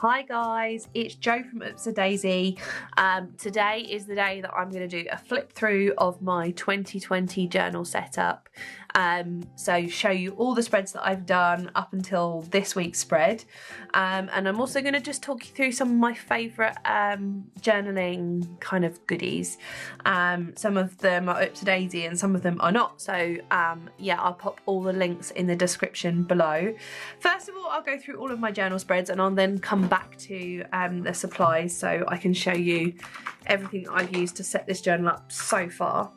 Hi guys, it's Jo from Daisy. Today is the day that I'm going to do a flip through of my 2020 journal setup. So show you all the spreads that I've done up until this week's spread. And I'm also going to just talk you through some of my favourite journaling kind of goodies. Some of them are Daisy and some of them are not. So yeah, I'll pop all the links in the description below. First of all, I'll go through all of my journal spreads and I'll then come back to the supplies so I can show you everything I've used to set this journal up so far.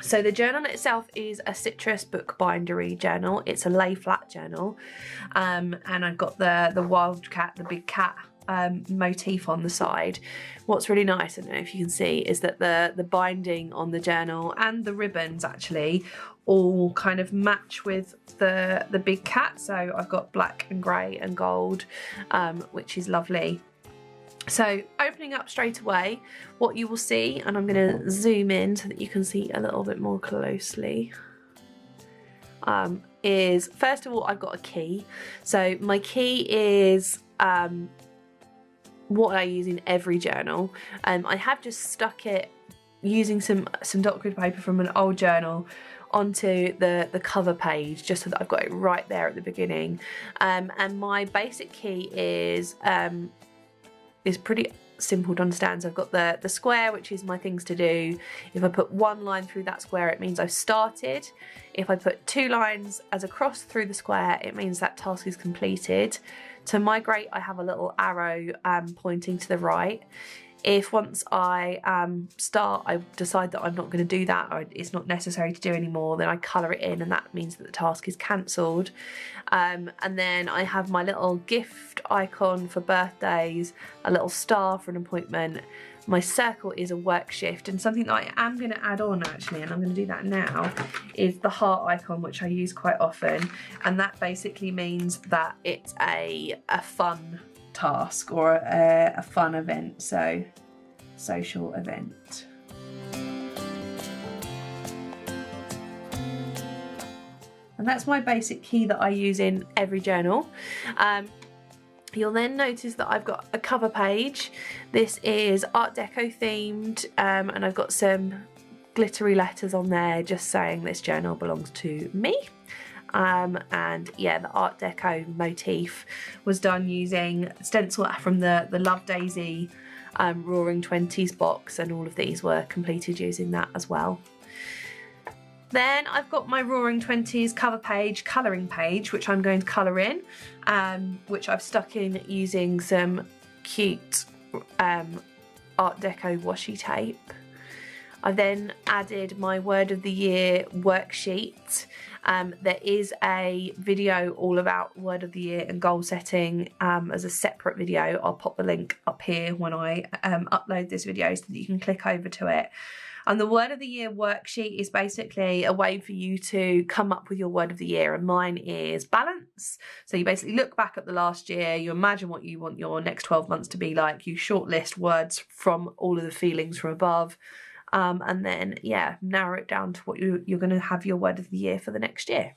So the journal itself is a citrus bookbindery journal. It's a lay flat journal, and I've got the wildcat, the big cat motif on the side. What's really nice, I don't know if you can see, is that the binding on the journal and the ribbons actually all kind of match with the big cat. So I've got black and grey and gold, which is lovely. So opening up straight away, what you will see, and I'm going to zoom in so that you can see a little bit more closely, is first of all I've got a key. So my key is what I use in every journal. I have just stuck it using some dot grid paper from an old journal onto the cover page just so that I've got it right there at the beginning. And my basic key is pretty simple to understand. So I've got the square, which is my things to do. If I put one line through that square, it means I've started. If I put two lines as a cross through the square, it means that task is completed. To migrate, I have a little arrow pointing to the right. If once I start, I decide that I'm not going to do that, or it's not necessary to do anymore, then I colour it in and that means that the task is cancelled. And then I have my little gift icon for birthdays, a little star for an appointment. My circle is a work shift, and something that I am going to add on actually, and I'm going to do that now, is the heart icon, which I use quite often, and that basically means that it's a fun task or a fun event, so social event. And that's my basic key that I use in every journal. You'll then notice that I've got a cover page. This is Art Deco themed, and I've got some glittery letters on there just saying this journal belongs to me. And yeah, the Art Deco motif was done using stencil from the Love Daisy Roaring Twenties box, and all of these were completed using that as well. Then I've got my Roaring Twenties cover page, colouring page, which I'm going to colour in, which I've stuck in using some cute Art Deco washi tape. I then added my Word of the Year worksheet. There is a video all about Word of the Year and goal setting as a separate video. I'll pop the link up here when I upload this video so that you can click over to it. And the Word of the Year worksheet is basically a way for you to come up with your Word of the Year, and mine is balance. So you basically look back at the last year, you imagine what you want your next 12 months to be like, you shortlist words from all of the feelings from above, and then, yeah, narrow it down to what you're going to have your Word of the Year for the next year.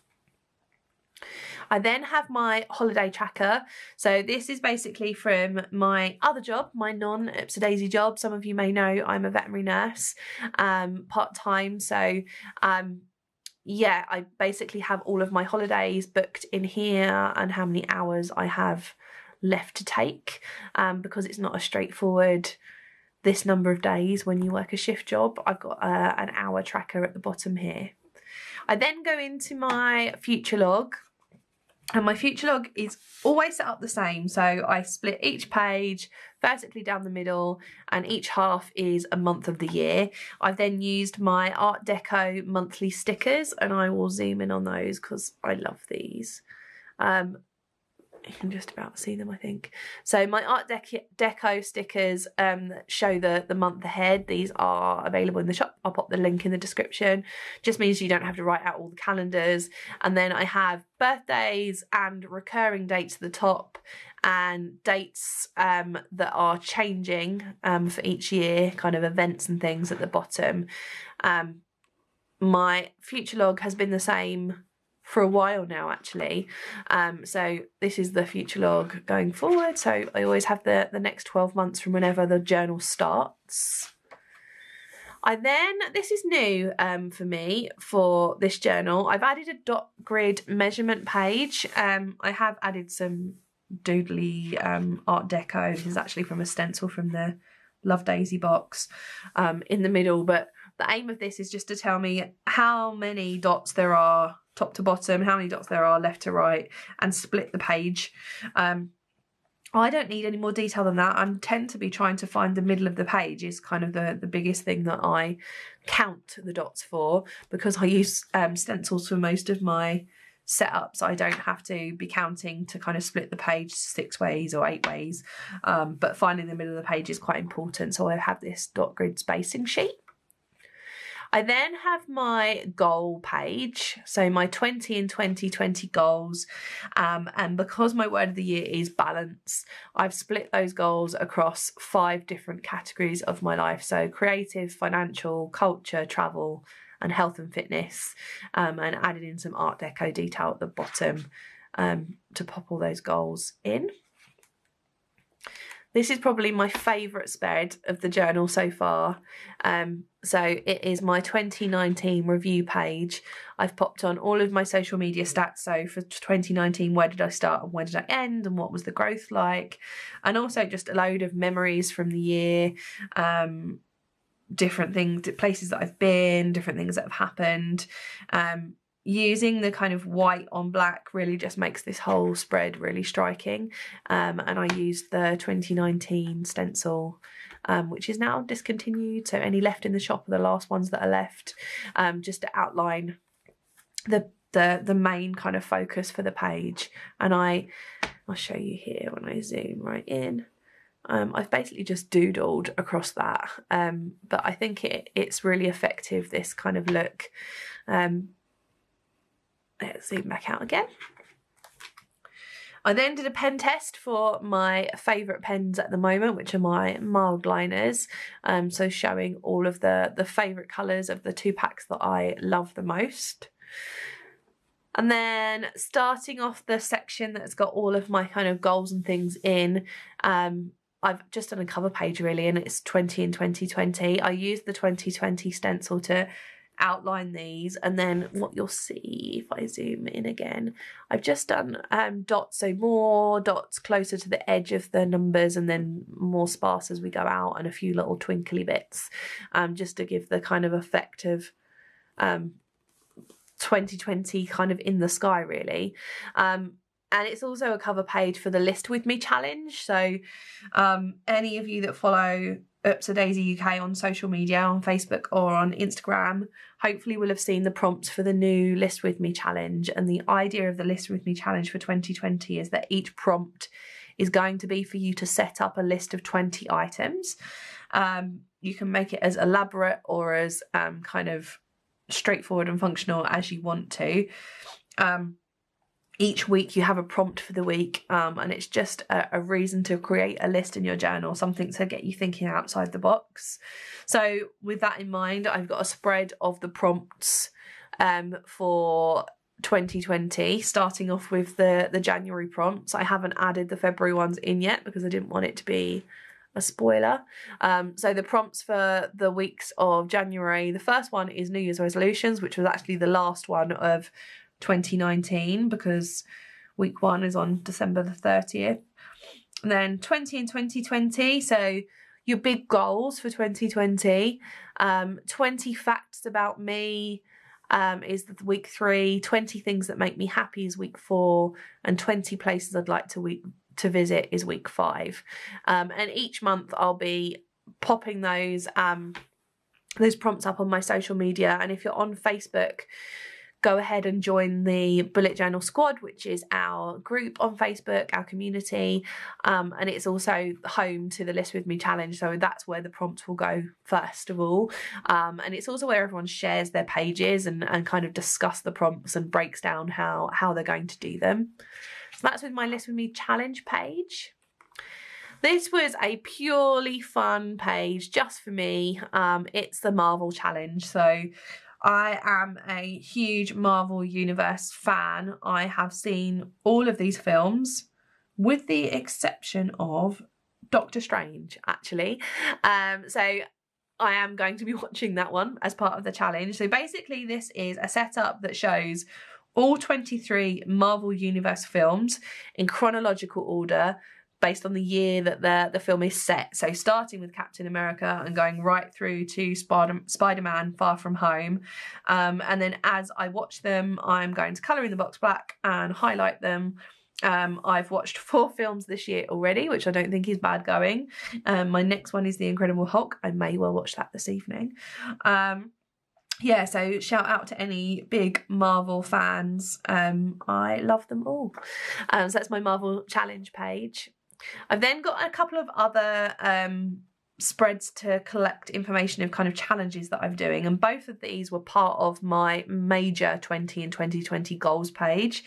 I then have my holiday tracker. So this is basically from my other job, my non-Daisy job. Some of you may know I'm a veterinary nurse, part-time. So yeah, I basically have all of my holidays booked in here and how many hours I have left to take, because it's not a straightforward this number of days when you work a shift job. I've got an hour tracker at the bottom here. I then go into my future log, and my future log is always set up the same. So I split each page vertically down the middle, and each half is a month of the year. I've then used my Art Deco monthly stickers, and I will zoom in on those because I love these. You can just about see them, I think. So my Art Deco stickers show the month ahead. These are available in the shop. I'll pop the link in the description. Just means you don't have to write out all the calendars. And then I have birthdays and recurring dates at the top, and dates that are changing for each year, kind of events and things at the bottom. My future log has been the same for a while now actually. So this is the future log going forward. So I always have the next 12 months from whenever the journal starts. This is new for me for this journal. I've added a dot grid measurement page. I have added some doodly art deco. This is actually from a stencil from the Love Daisy box in the middle, but the aim of this is just to tell me how many dots there are top to bottom, how many dots there are left to right, and split the page. I don't need any more detail than that. I tend to be trying to find the middle of the page is kind of the biggest thing that I count the dots for, because I use stencils for most of my setups. I don't have to be counting to kind of split the page 6 ways or 8 ways, but finding the middle of the page is quite important. So I have this dot grid spacing sheet. I then have my goal page, so my 20 in 2020 goals, and because my word of the year is balance, I've split those goals across 5 different categories of my life, so creative, financial, culture, travel, and health and fitness, and added in some art deco detail at the bottom to pop all those goals in. This is probably my favourite spread of the journal so far. So it is my 2019 review page. I've popped on all of my social media stats. So for 2019, where did I start and where did I end and what was the growth like? And also just a load of memories from the year, different things, places that I've been, different things that have happened. Using the kind of white on black really just makes this whole spread really striking. And I used the 2019 stencil, which is now discontinued. So any left in the shop are the last ones that are left, just to outline the main kind of focus for the page. And I'll show you here when I zoom right in. I've basically just doodled across that, but I think it's really effective, this kind of look. Let's zoom back out again. I then did a pen test for my favourite pens at the moment, which are my mild liners. So showing all of the favourite colours of the 2 packs that I love the most. And then starting off the section that's got all of my kind of goals and things in, I've just done a cover page really, and it's 20 in 2020. I used the 2020 stencil to outline these, and then what you'll see if I zoom in again, I've just done dots, so more dots closer to the edge of the numbers and then more sparse as we go out, and a few little twinkly bits, just to give the kind of effect of 2020 kind of in the sky really. And it's also a cover page for the List With Me challenge. So any of you that follow Oops, a Daisy UK on social media, on Facebook or on Instagram, hopefully will have seen the prompts for the new List With Me challenge. And the idea of the List With Me challenge for 2020 is that each prompt is going to be for you to set up a list of 20 items. You can make it as elaborate or as kind of straightforward and functional as you want to. Each week you have a prompt for the week, and it's just a reason to create a list in your journal, something to get you thinking outside the box. So with that in mind, I've got a spread of the prompts for 2020, starting off with the January prompts. I haven't added the February ones in yet because I didn't want it to be a spoiler. So the prompts for the weeks of January, the first one is New Year's resolutions, which was actually the last one of 2019 because week 1 is on December the 30th. And then 20 in 2020, so your big goals for 2020. 20 facts about me is week 3. 20 things that make me happy is week 4, and 20 places I'd like to visit is week 5. And each month I'll be popping those prompts up on my social media. And if you're on Facebook, go ahead and join the Bullet Journal Squad, which is our group on Facebook, our community, and it's also home to the List With Me challenge, so that's where the prompts will go first of all, and it's also where everyone shares their pages and kind of discuss the prompts and breaks down how they're going to do them. So that's with my List With Me challenge page. This was a purely fun page just for me. It's the Marvel challenge, so I am a huge Marvel Universe fan. I have seen all of these films with the exception of Doctor Strange, actually. So I am going to be watching that one as part of the challenge. So basically this is a setup that shows all 23 Marvel Universe films in chronological order based on the year that the film is set. So starting with Captain America and going right through to Spider-Man Far From Home. And then as I watch them, I'm going to colour in the box black and highlight them. I've watched 4 films this year already, which I don't think is bad going. My next one is The Incredible Hulk. I may well watch that this evening. Yeah, so shout out to any big Marvel fans. I love them all. So that's my Marvel challenge page. I've then got a couple of other spreads to collect information of kind of challenges that I'm doing, and both of these were part of my major 20 and 2020 goals page.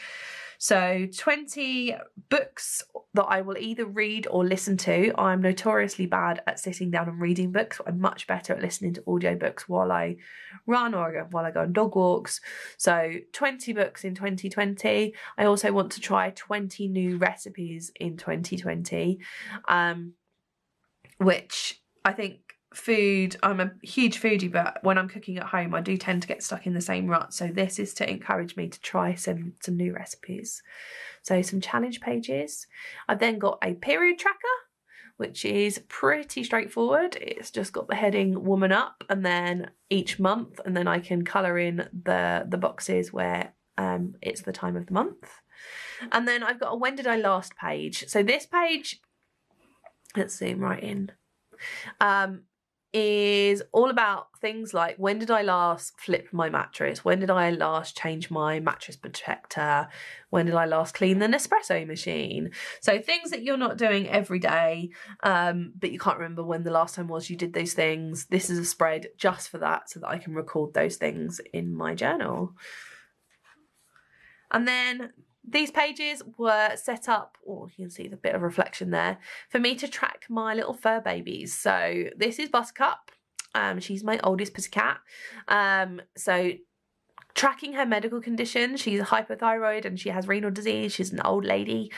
So 20 books that I will either read or listen to. I'm notoriously bad at sitting down and reading books. I'm much better at listening to audiobooks while I run or while I go on dog walks. So 20 books in 2020. I also want to try 20 new recipes in 2020, which I think food, I'm a huge foodie, but when I'm cooking at home I do tend to get stuck in the same rut, so this is to encourage me to try some new recipes. So some challenge pages. I've then got a period tracker, which is pretty straightforward. It's just got the heading Woman Up and then each month, and then I can colour in the boxes where it's the time of the month. And then I've got a When Did I Last page. So this page, let's zoom right in, is all about things like when did I last flip my mattress? When did I last change my mattress protector? When did I last clean the Nespresso machine? So things that you're not doing every day, but you can't remember when the last time was you did those things. This is a spread just for that, so that I can record those things in my journal. And then these pages were set up, oh, you can see the bit of reflection there, for me to track my little fur babies. So this is Buttercup. She's my oldest pussycat. So tracking her medical condition. She's hypothyroid and she has renal disease. She's an old lady.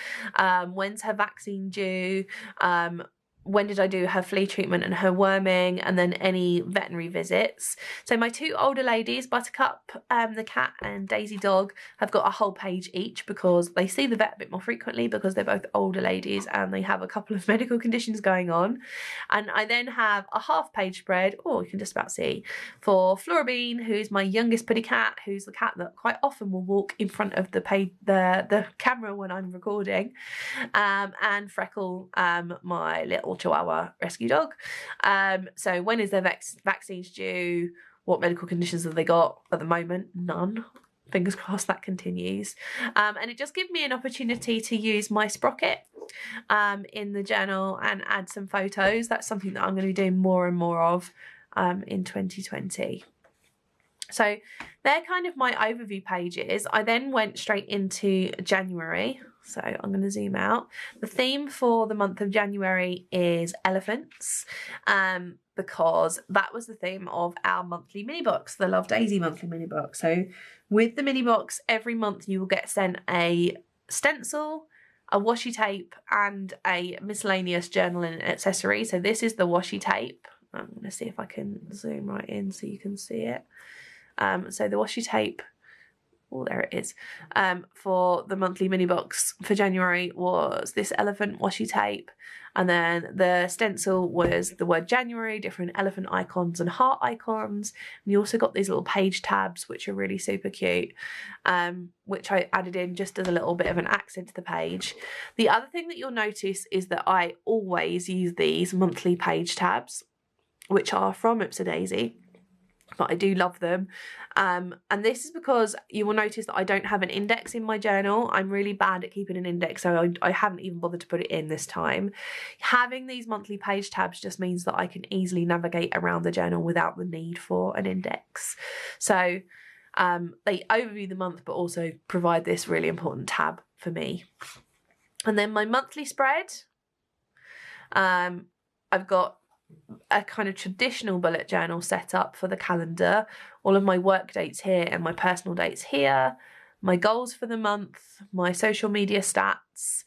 When's her vaccine due? When did I do her flea treatment and her worming, and then any veterinary visits. So my 2 older ladies, Buttercup the cat and Daisy dog, have got a whole page each because they see the vet a bit more frequently because they're both older ladies and they have a couple of medical conditions going on. And I then have a half-page spread, oh, you can just about see, for Flora Bean, who's my youngest putty cat, who's the cat that quite often will walk in front of the camera when I'm recording, and Freckle, my little Chihuahua rescue dog. So when is their vaccines due? What medical conditions have they got? At the moment, none. Fingers crossed that continues. And it just gives me an opportunity to use my sprocket in the journal and add some photos. That's something that I'm going to be doing more and more of in 2020. So they're kind of my overview pages. I then went straight into January. So I'm going to zoom out. The theme for the month of January is elephants, because that was the theme of our monthly mini box, the Love Daisy monthly mini box. So with the mini box, every month you will get sent a stencil, a washi tape, and a miscellaneous journal and accessory. So this is the washi tape. I'm going to see if I can zoom right in so you can see it. So the washi tape, oh, there it is, for the monthly mini box for January was this elephant washi tape, and then the stencil was the word January, different elephant icons and heart icons, and you also got these little page tabs which are really super cute, which I added in just as a little bit of an accent to the page. The other thing that you'll notice is that I always use these monthly page tabs, which are from Daisy, but I do love them. And this is because you will notice that I don't have an index in my journal. I'm really bad at keeping an index, so I haven't even bothered to put it in this time. Having these monthly page tabs just means that I can easily navigate around the journal without the need for an index. So they overview the month, but also provide this really important tab for me. And then my monthly spread, I've got a kind of traditional bullet journal set up for the calendar. All of my work dates here and my personal dates here, my goals for the month, my social media stats,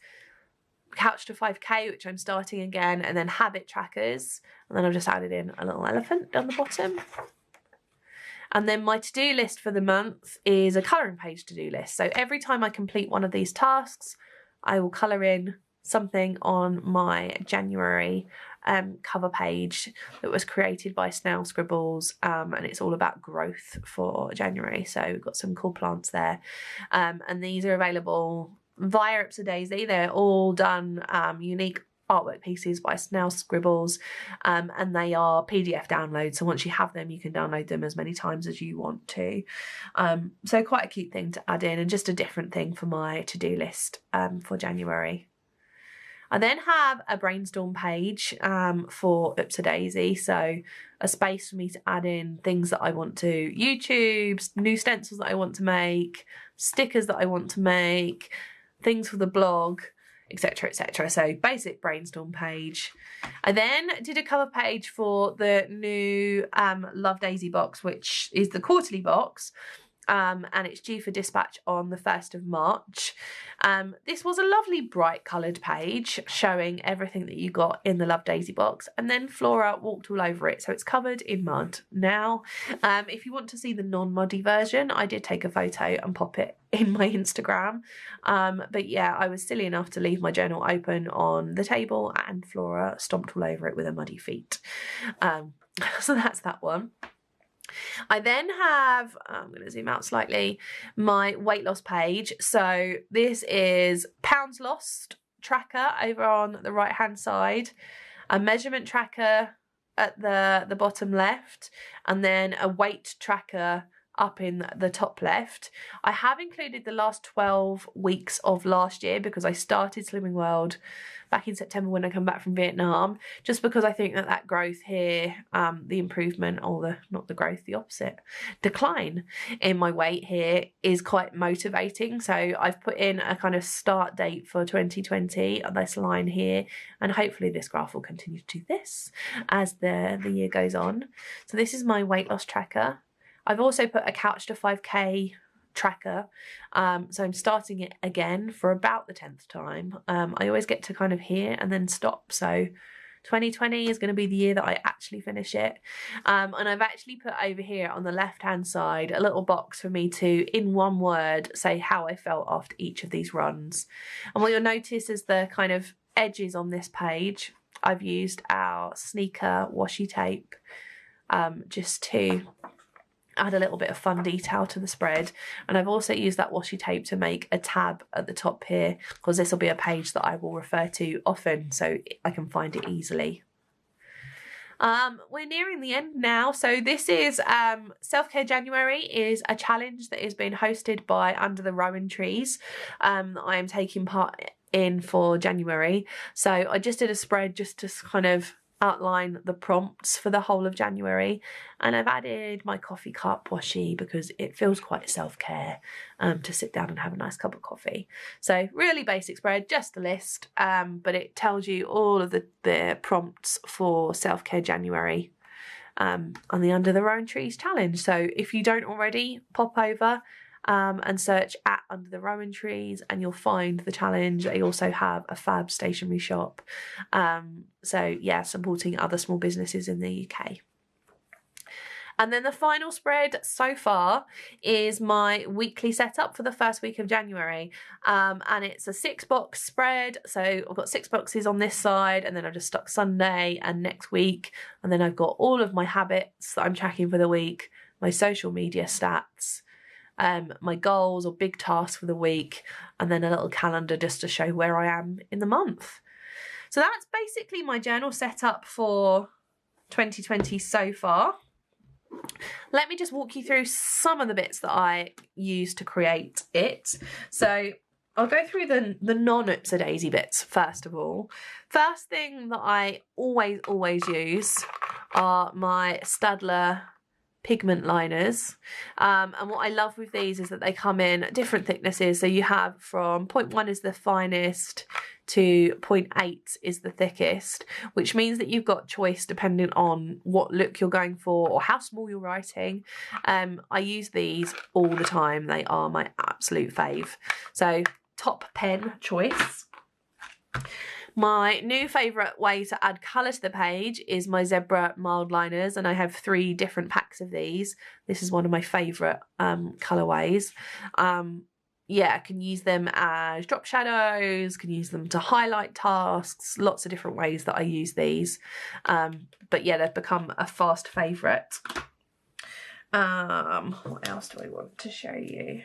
Couch to 5K, which I'm starting again, and then habit trackers. And then I've just added in a little elephant down the bottom. And then my to-do list for the month is a colouring page to-do list. So every time I complete one of these tasks, I will colour in something on my January cover page that was created by Snail Scribbles, and it's all about growth for January. So we've got some cool plants there, and these are available via Ipsodaisy. They're all done unique artwork pieces by Snail Scribbles, and they are PDF downloads. So once you have them, you can download them as many times as you want to. So quite a cute thing to add in, and just a different thing for my to-do list for January. I then have a brainstorm page for Ipsodaisy, so a space for me to add in things that I want to YouTube, new stencils that I want to make, stickers that I want to make, things for the blog, etc, etc. So basic brainstorm page. I then did a cover page for the new Love Daisy box, which is the quarterly box. And it's due for dispatch on the 1st of March. This was a lovely bright coloured page showing everything that you got in the Love Daisy box, and then Flora walked all over it, so it's covered in mud now. If you want to see the non-muddy version, I did take a photo and pop it in my Instagram. But yeah, I was silly enough to leave my journal open on the table, and Flora stomped all over it with her muddy feet. So that's that one. I then have, I'm going to zoom out slightly, my weight loss page. So this is pounds lost tracker over on the right hand side, a measurement tracker at the bottom left, and then a weight tracker up in the top left. I have included the last 12 weeks of last year because I started Slimming World back in September when I come back from Vietnam, just because I think that growth here, the improvement, or not the growth, the opposite, decline in my weight here is quite motivating. So I've put in a kind of start date for 2020 on this line here, and hopefully this graph will continue to do this as the year goes on. So this is my weight loss tracker. I've also put a Couch to 5K tracker, so I'm starting it again for about the 10th time. I always get to kind of here and then stop, so 2020 is going to be the year that I actually finish it. And I've actually put over here on the left hand side a little box for me to, in one word, say how I felt after each of these runs. And what you'll notice is the kind of edges on this page, I've used our sneaker washi tape just to add a little bit of fun detail to the spread. And I've also used that washi tape to make a tab at the top here, because this will be a page that I will refer to often so I can find it easily. We're nearing the end now. So this is Self-Care January is a challenge that is being hosted by Under the Rowan Trees that I am taking part in for January. So I just did a spread just to kind of outline the prompts for the whole of January, and I've added my coffee cup washi because it feels quite self-care to sit down and have a nice cup of coffee. So really basic spread, just a list, but it tells you all of the prompts for Self-Care January on the Under the Rowan Trees challenge. So if you don't already, pop over and search at Under the Rowan Trees and you'll find the challenge. They also have a fab stationery shop. So yeah, supporting other small businesses in the UK. And then the final spread so far is my weekly setup for the first week of January. And it's a 6-box spread. So I've got 6 boxes on this side, and then I've just stuck Sunday and next week. And then I've got all of my habits that I'm tracking for the week, my social media stats, my goals or big tasks for the week, and then a little calendar just to show where I am in the month. So that's basically my journal setup for 2020 so far. Let me just walk you through some of the bits that I used to create it. So I'll go through the non-Ipsodaisy bits first of all. First thing that I always use are my Stadler pigment liners, and what I love with these is that they come in different thicknesses. So you have from 0.1 is the finest to 0.8 is the thickest, which means that you've got choice depending on what look you're going for or how small you're writing. I use these all the time. They are my absolute fave. So top pen choice. My new favourite way to add colour to the page is my zebra mild liners, and I have 3 different packs of these. This is one of my favourite colourways. Yeah, I can use them as drop shadows, can use them to highlight tasks, lots of different ways that I use these. But yeah, they've become a fast favourite. What else do I want to show you?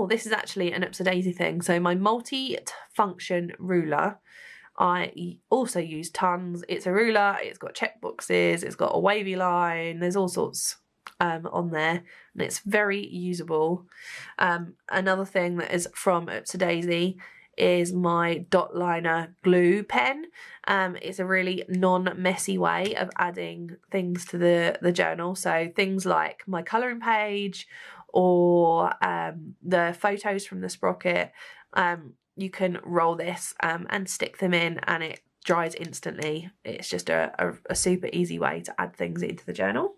This is actually an Upsy-Daisy thing. So my multi-function ruler, I also use tons. It's a ruler, it's got checkboxes, it's got a wavy line, there's all sorts on there, and it's very usable. Another thing that is from Upsy-Daisy is my dot liner glue pen. It's a really non-messy way of adding things to the journal. So things like my colouring page, or the photos from the sprocket, you can roll this and stick them in, and it dries instantly. It's just a super easy way to add things into the journal.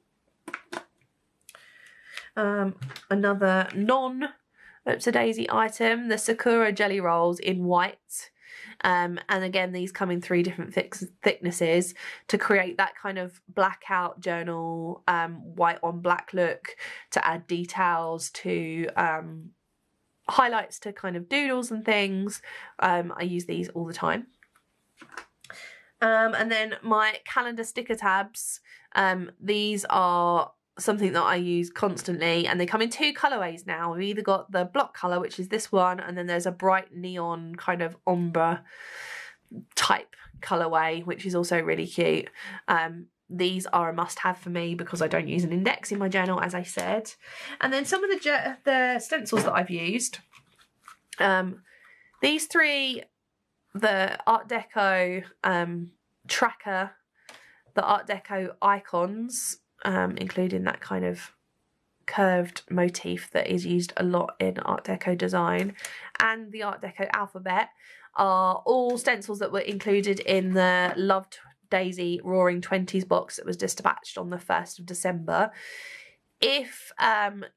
Another non-Upsy-Daisy item, the Sakura jelly rolls in white. And again, these come in 3 different thicknesses to create that kind of blackout journal, white on black look, to add details, to highlights, to kind of doodles and things. I use these all the time. And then my calendar sticker tabs. These are something that I use constantly, and they come in 2 colorways now. We've either got the block color, which is this one, and then there's a bright neon kind of ombre type colorway, which is also really cute. These are a must-have for me because I don't use an index in my journal, as I said. And then some of the stencils that I've used. These 3, the Art Deco tracker, the Art Deco icons, including that kind of curved motif that is used a lot in Art Deco design, and the Art Deco alphabet, are all stencils that were included in the Loved Daisy Roaring 20s box that was dispatched on the 1st of December. If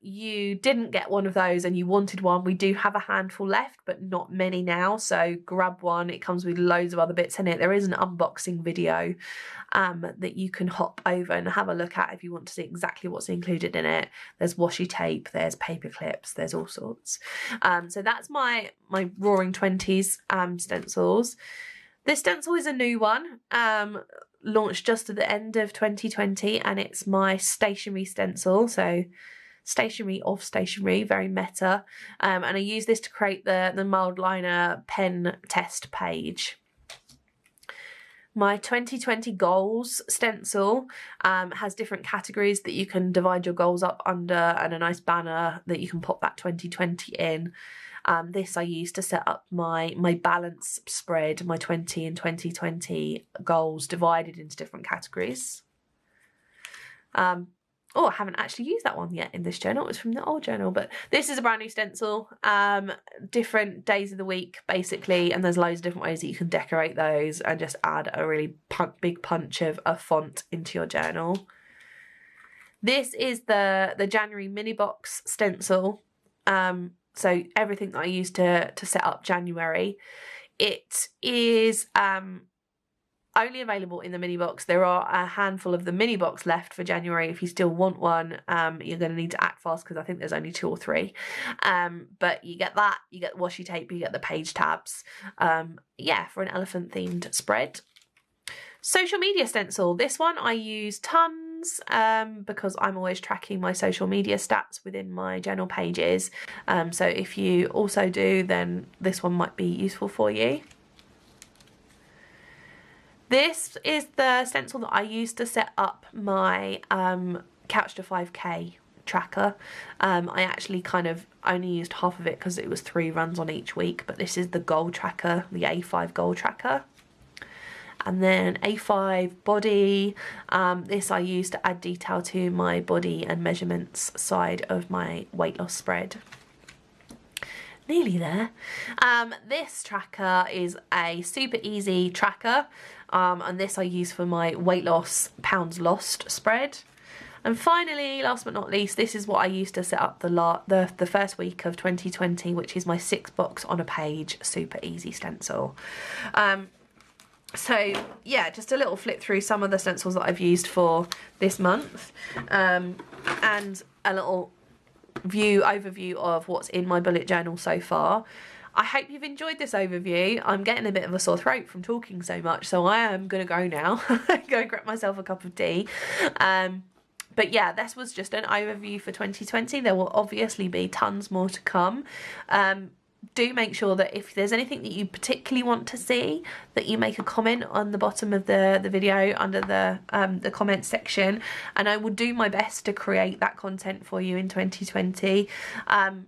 you didn't get one of those and you wanted one, we do have a handful left, but not many now, so grab one. It comes with loads of other bits in it. There is an unboxing video that you can hop over and have a look at if you want to see exactly what's included in it. There's washi tape, there's paper clips, there's all sorts. So that's my Roaring 20s stencils. This stencil is a new one, launched just at the end of 2020, and it's my stationery stencil. So stationery of stationery, very meta. And I use this to create the mild liner pen test page. My 2020 goals stencil has different categories that you can divide your goals up under, and a nice banner that you can pop that 2020 in. This I use to set up my balance spread, my 20 and 2020 goals divided into different categories. I haven't actually used that one yet in this journal. It was from the old journal, but this is a brand new stencil. Different days of the week, basically, and there's loads of different ways that you can decorate those and just add a really big punch of a font into your journal. This is the January mini box stencil. So everything that I use to set up January. It is only available in the mini box. There are a handful of the mini box left for January. If you still want one, you're going to need to act fast because I think there's only 2 or 3. But you get that, you get the washi tape, you get the page tabs. Yeah, for an elephant themed spread. Social media stencil. This one I use tons because I'm always tracking my social media stats within my journal pages. So if you also do, then this one might be useful for you. This is the stencil that I used to set up my Couch to 5K tracker. I actually kind of only used half of it because it was 3 runs on each week, but this is the goal tracker, the A5 goal tracker. and then A5 body. This I use to add detail to my body and measurements side of my weight loss spread. Nearly there. This tracker is a super easy tracker, and this I use for my weight loss pounds lost spread. And finally, last but not least, this is what I used to set up the first week of 2020, which is my 6-box on a page super easy stencil. So yeah, just a little flip through some of the stencils that I've used for this month, and a little overview of what's in my bullet journal so far. I hope you've enjoyed this overview. I'm getting a bit of a sore throat from talking so much, so I am gonna go now. Go and grab myself a cup of tea. But yeah, this was just an overview for 2020. There will obviously be tons more to come. Do make sure that if there's anything that you particularly want to see, that you make a comment on the bottom of the video under the comments section, and I will do my best to create that content for you in 2020.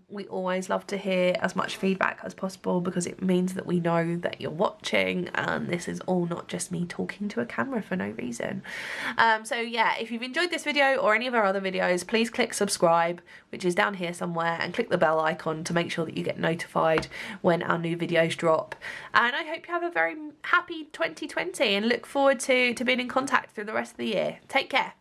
We always love to hear as much feedback as possible, because it means that we know that you're watching and this is all not just me talking to a camera for no reason. So yeah, if you've enjoyed this video or any of our other videos, please click subscribe, which is down here somewhere, and click the bell icon to make sure that you get notified when our new videos drop. And I hope you have a very happy 2020 and look forward to being in contact through the rest of the year. Take care.